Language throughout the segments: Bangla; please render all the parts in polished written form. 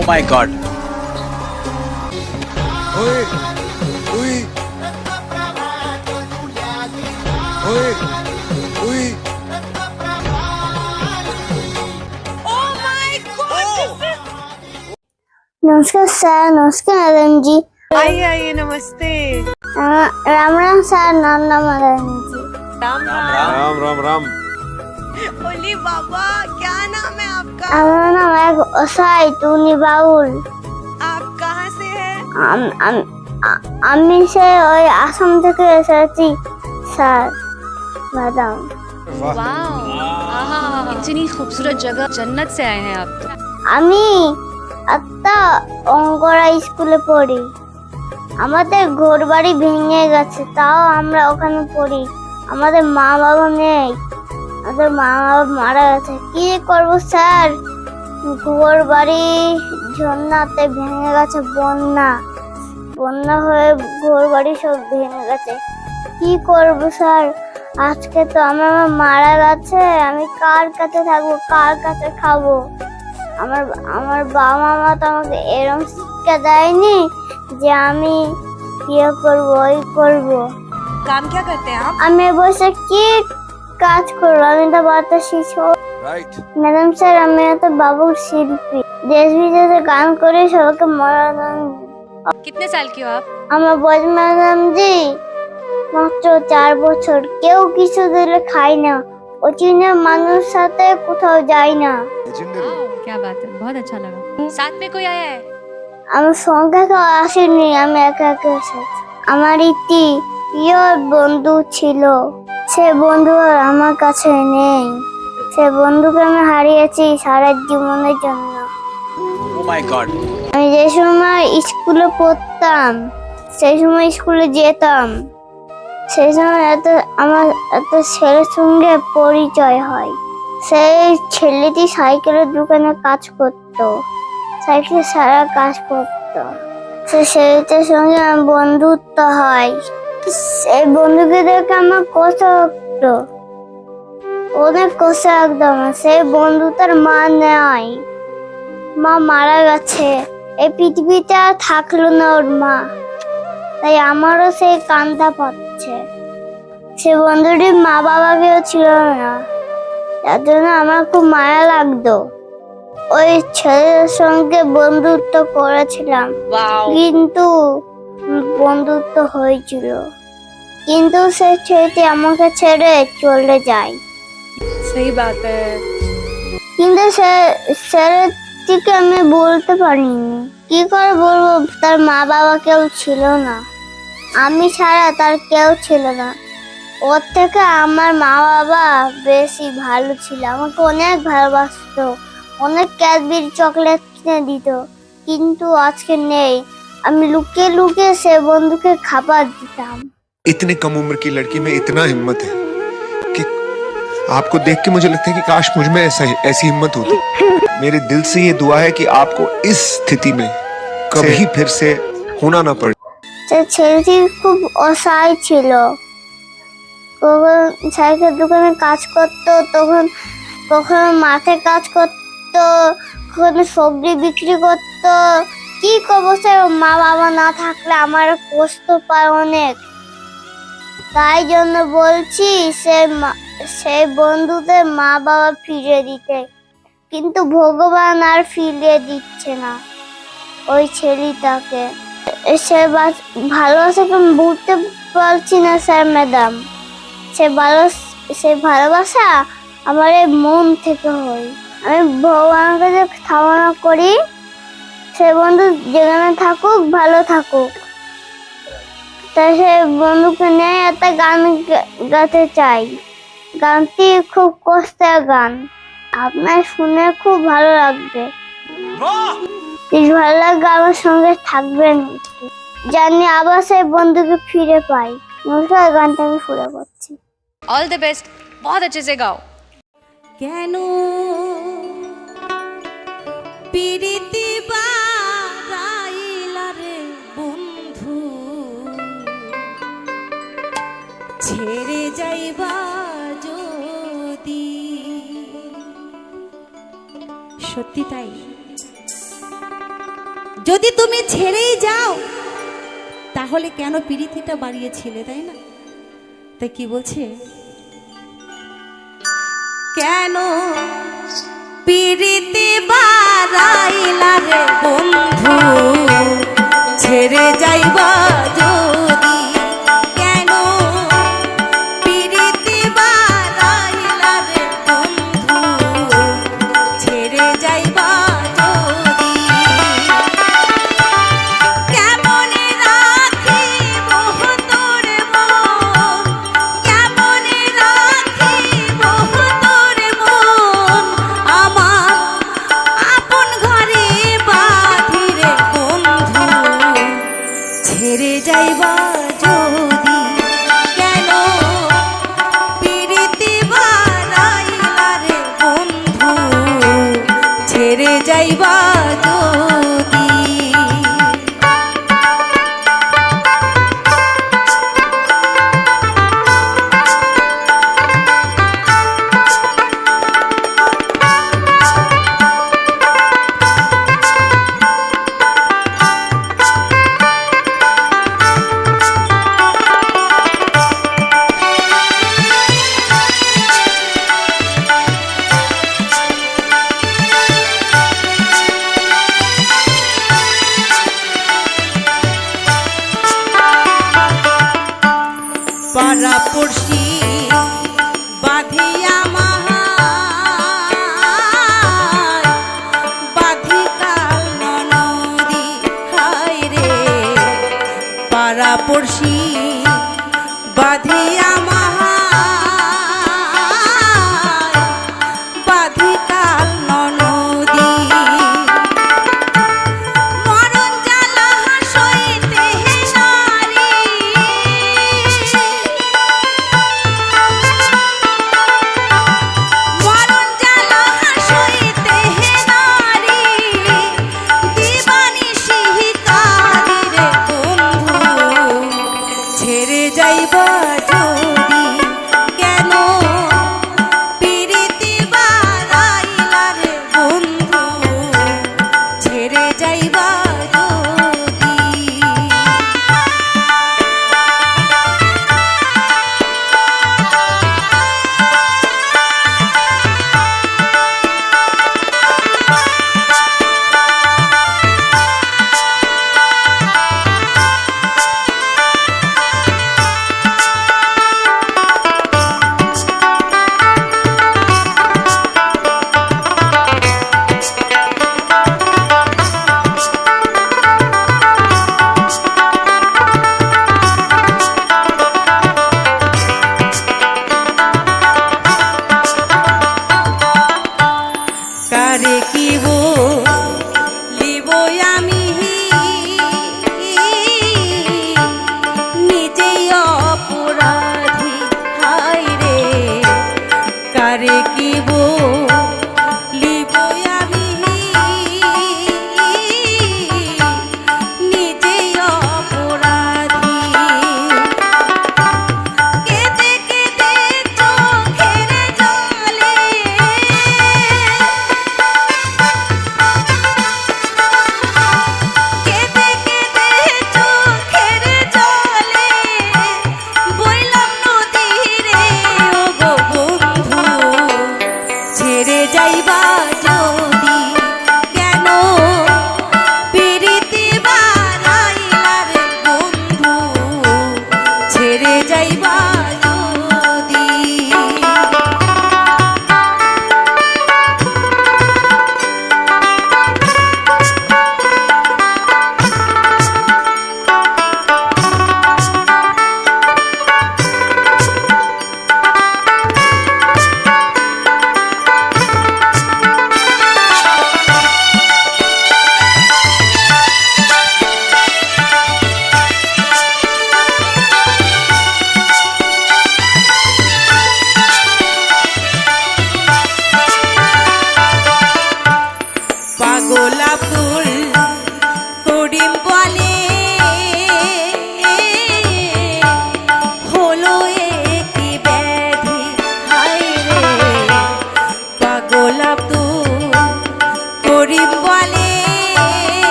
Oh my God. Oi, oi, oi, oi. नमस्कार सर, नमस्कार मैडम जी। आइए आइए, नमस्ते। राम राम सर, नाम नाम मैडम जी। राम राम। राम राम राम। ओली बाबा, क्या नाम है आपका? আমার নাম এক অসহায় টুনি বাউল। आप कहाँ से हैं? আমি সে ওই আসাম থেকে এসেছি স্যার ম্যাডাম। वाह आहा इतनी खूबसूरत जगह जन्नत से आए हैं आप तो। আমি একটা অঙ্গরা স্কুলে পড়ি। আমাদের ঘর বাড়ি ভেঙে গেছে, তাও আমরা ওখানে পড়ি। আমাদের মা বাবা নেই, আমাদের মা বাবা মারা গেছে। কি করবো স্যার, ঘর বাড়ি ঝর্ণাতে ভেঙে গেছে, বন্যা হয়ে ঘর বাড়ি সব ভেঙে গেছে। কি করবো স্যার, আজকে তো আমার মা মারা গেছে, আমি কার কাছে থাকবো, কার কাছে খাবো? আমার বাবা মা তো আমাকে এরকম শিক্ষা দেয়নি যে আমি ইয়ে করবো ওই করবো। काम क्या करते हैं आप? আমি বসে কি কাজ করবো, আমি তো বাচ্চা শিশু। Right. ম্যাডাম স্যার, আমি তো বাবুর শিল্পী, দেশ বিদেশে গান করে সবাইকে মনোরঞ্জন। कितने साल की हो आप? আমার বয়স ম্যাডাম জি মাত্র 4 বছর। কেউ কিছু দিলে খাই না, অচিনা মানুষ সাথে কোথাও যাই না। Legendary. क्या बात है, बहुत अच्छा लगा। साथ में कोई आया है? আমার সঙ্গে কেউ আসেনি, আমি একা একা এসেছি। আমার একটি প্রিয় বন্ধু ছিল, সে বন্ধু আর আমার কাছে নেই। সে বন্ধুকে আমি হারিয়েছি সারা জীবনের জন্য। Oh my God. আমি যে সময় স্কুলে পড়তাম, সেই সময় স্কুলে যেতাম, সেই সময় আমার এত ছেলের সঙ্গে পরিচয় হয়। সেই ছেলেটি সাইকেলের দোকানে কাজ করতো, সাইকেলে সারা কাজ করতো। সেই ছেলেটির সঙ্গে আমার বন্ধুত্ব হয়। সেই বন্ধুকে দেখে আমার কষ্ট হতো, অনেক কষ্ট একদম। সেই বন্ধুটার মা নেই, মা মারা গেছে, এই পৃথিবীতে আর থাকলো না ওর মা, তাই আমারও সেই কান্না পাচ্ছে। সে বন্ধুটির মা বাবা কেউ ছিল না, যার জন্য আমার খুব মায়া লাগতো। ওই ছেলের সঙ্গে বন্ধুত্ব করেছিলাম, কিন্তু বন্ধুত্ব হয়েছিল, কিন্তু সে ছেলেটি আমাকে ছেড়ে চলে যায়। सही बात है। কিন্তু ছেলেটিকে আমি বলতে পারিনি, কি করে বলবো, তার মা বাবা কেউ ছিল না, আমি ছাড়া তার কেউ ছিল না। ওর থেকে আমার মা বাবা বেশি ভালো ছিল, আমাকে অনেক ভালোবাসতো, অনেক ক্যাডবেরি চকলেট কিনে দিত, কিন্তু আজকে নেই। আমি লুকিয়ে লুকিয়ে সে বন্ধুকে খাবার দিতাম। इतनी कम उम्र की लड़की में इतना हिम्मत है कि आपको देख के मुझे लगता है कि काश मुझ में ऐसी हिम्मत होती। मेरे दिल से ये दुआ है कि आपको इस स्थिति में कभी फिर से होना ना पड़े। সে ছেলেটি খুব অসহায় ছিল, কখন সাইকেল দোকানে কাজ করতো, কখনো মাঠে কাজ করতো, কখনো সবজি বিক্রি করতো। কি করবো, সে মা বাবা না থাকলে আমার কষ্ট পায় অনেক। তাই জন্য বলছি সেই বন্ধুদের মা বাবা ফিরিয়ে দিতে, কিন্তু ভগবান আর ফিরিয়ে দিচ্ছে না ওই ছেলেটাকে। সে ভালোবাসাকে আমি বুঝতে পারছি না স্যার ম্যাডাম। সে ভালোবাসা আমার এই মন থেকে হয়। আমি ভগবানের কাছে কামনা করি সে বন্ধু যেখানে থাকুক ভালো থাকুক। তাই সে বন্ধুকে নিয়ে একটা গান গাইতে চাই। গানটি খুব কষ্টের গান, আপনার শুনে খুব ভালো লাগবে। ভালো লাগবে, আমার সঙ্গে থাকবেন, জানি আবার সেই বন্ধুকে ফিরে পাই। নমস্কার, গানটা আমি ফুরে করছি। ऑल द बेस्ट, बहुत अच्छे से गाओ। কেন পিরিতি বারাইলা রে বন্ধু, ছেড়ে যাইবা যদি। সত্যি তাই। যদি তুমি ছেড়েই যাও তাহলে কেন পিরিতিটা বাড়িয়েছিলে, তাই না? তাই কি বলছে, কেন পিরিতি বাড়াইলা রে বন্ধু ছেড়ে যাইবা যদি, কেন পিরিতি বাড়াইলা রে বন্ধু ছেড়ে যাইবা যদি, কেমনে রাখিব তোর মন, কেমনে রাখিব তোর মন, আমার আপন ঘরে বাঁধিরে বন্ধু ছেড়ে যাইবা যদি, কেন পিরিতি বাড়াইলা রে বন্ধু ছেড়ে যাইবা যদি। পাড়া পড়শি বাঁধিয়া মাহাই, বাঁধি কাল ননদি হায় রে, পাড়া পড়শি বাঁধিয়া মাহাই, বাঁধি কাল ননদি, মরণ জ্বালা সইতে নারী, মরণ জ্বালা সইতে নারী, দিবানিশি কাঁদি রে বন্ধু ছেড়ে যাইবা যদি, কেন পিরিতি বাড়াইলা রে বন্ধু ছেড়ে যাইবা যদি। কারে কি বলিব আমি নিজেই অপরাধী হায় রে, কারে কি বলিব আমি নিজেই অপরাধী, কেঁদে কেঁদে চোখের জলে, কেঁদে কেঁদে চোখের জলে বইলাম নদী রে ও গো বন্ধু ছেড়ে যাইবা যদি, কেন পিরিতি বাড়াইলা রে বন্ধু ছেড়ে যাইবা যদি।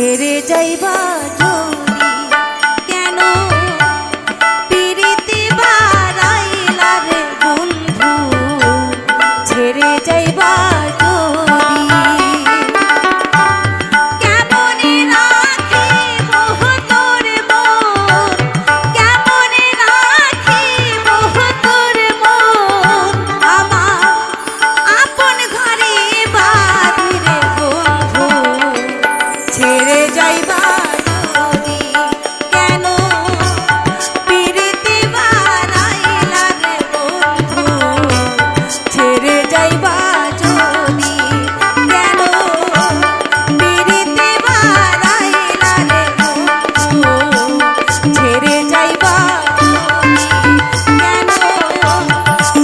ছেড়ে যাইবা যদি কেন পিরিতি বাড়াইলা রে বন্ধু ছেড়ে যাইবা যদি কেমনে রাখিব তোর মন কেমনে রাখিব তোর মন আমার আপন ঘরে বাঁধি রে বন্ধু ছেড়ে যাইবা যদি কেন পিরিতি বাড়াইলা রে বন্ধু ছেড়ে যাইবা যদি কেন পিরিতি বাড়াইলা রে বন্ধু ছেড়ে যাইবা যদি কেন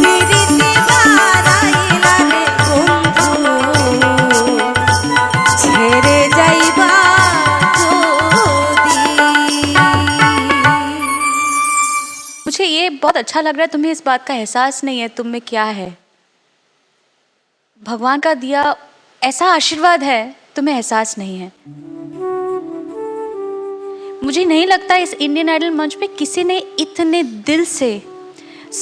পিরিতি বাড়াইলা রে বন্ধু ছেড়ে যাইবা যদি मुझे ये बहुत अच्छा लग रहा है, तुम्हें इस बात का एहसास नहीं है तुम में क्या है। भगवान का दिया ऐसा आशीर्वाद है, तुम्हें एहसास नहीं है। मुझे नहीं लगता इस इंडियन आइडल मंच पे किसी ने इतने दिल से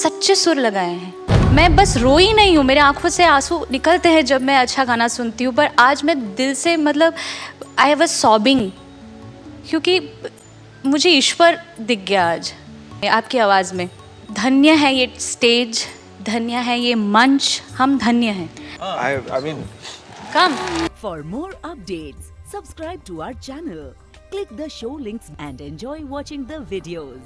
सच्चे सुर लगाए हैं। मैं बस रोई नहीं हूँ, मेरे आंखों से आंसू निकलते हैं जब मैं अच्छा गाना सुनती हूँ, पर आज मैं दिल से मतलब आई वाज सॉबिंग, क्योंकि मुझे ईश्वर दिख गया आज आपकी आवाज़ में। धन्य है ये स्टेज, धन्य है ये मंच, हम धन्य हैं। I mean, come For more updates, subscribe to our channel, click the show links and enjoy watching the videos.